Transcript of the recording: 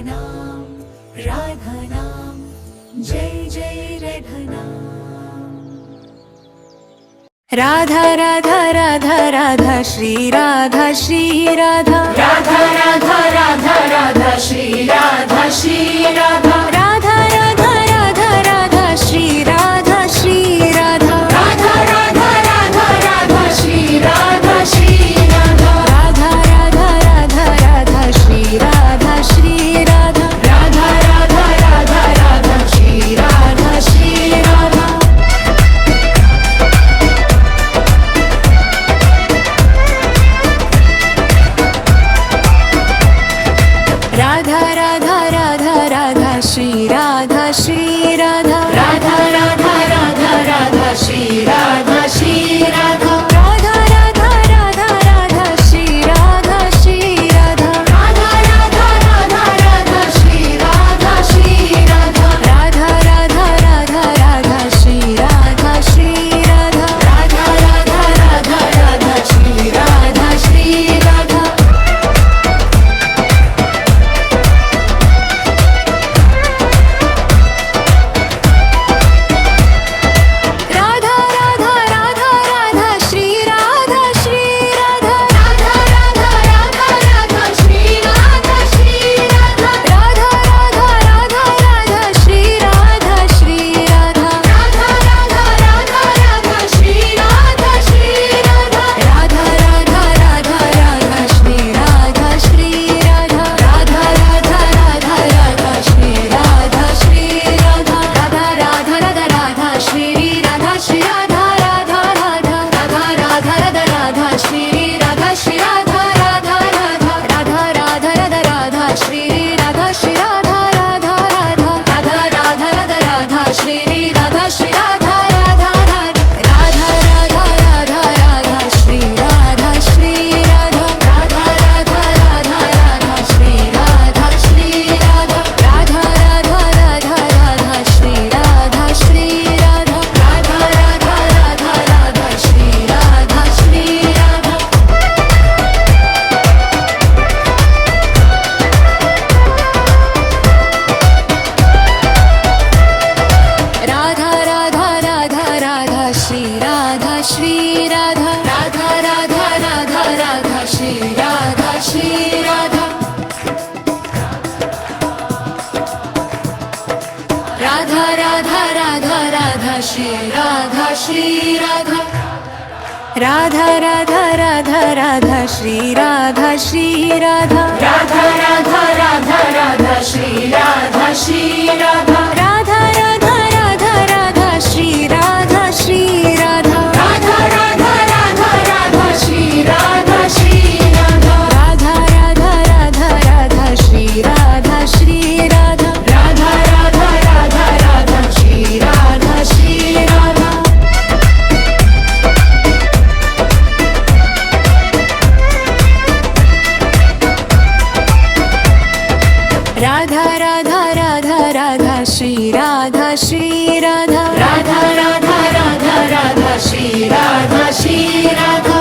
नाम राधा नाम जय जय राधा नाम। राधा राधा राधा राधा श्री राधा श्री राधा राधा राधा राधा राधा श्री राधा श्री राधा राधा राधा राधा राधा श्री राधा श्री राधा राधा राधा राधा राधा श्री राधा श्री राधा राधा राधा राधा राधा श्री राधा श्री राधा राधा राधा राधा राधा श्री राधा श्री राधा। राधा राधा राधा राधा श्री राधा श्री राधा राधा राधा राधा राधा श्री राधा श्री राधा राधा राधा राधा राधा श्री राधा श्री राधा राधा राधा राधा राधा श्री राधा श्री राधा राधा राधा राधा राधा श्री राधा श्री राधा राधा राधा राधा राधा श्री राधा श्री राधा। राधा राधा राधा राधा श्री राधा श्री राधा राधा राधा राधा राधा श्री राधा श्री राधा राधा राधा राधा राधा श्री राधा श्री राधा राधा राधा राधा राधा श्री राधा श्री राधा राधा राधा राधा राधा श्री राधा श्री राधा राधा राधा राधा राधा श्री राधा श्री राधा राधा राधा राधा राधा श्री राधा श्री राधा राधा राधा राधा राधा राधा राधा श्री राधा श्री राधा राधा राधा राधा राधा राधा राधा श्री राधा श्री राधा राधा राधा राधा राधा राधा राधा श्री राधा श्री राधा राधा राधा राधा राधा राधा राधा श्री राधा श्री राधा राधा राधा राधा राधा श्री राधा श्री राधा राधा राधा राधा राधा श्री राधा श्री राधा राधा राधा राधा राधा श्री राधा श्री राधा। राधा राधा राधा राधा श्री राधा श्री राधा राधा राधा राधा राधा श्री राधा श्री राधा राधा राधा राधा राधा श्री राधा श्री राधा राधा राधा राधा राधा श्री राधा श्री राधा राधा राधा राधा राधा श्री राधा श्री राधा राधा राधा राधा राधा श्री राधा श्री राधा राधा राधा राधा राधा श्री राधा श्री राधा राधा राधा राधा राधा श्री राधा श्री राधा राधा राधा राधा राधा श्री राधा श्री राधा। राधा राधा राधा राधा श्री राधा श्री राधा राधा राधा राधा राधा श्री राधा श्री राधा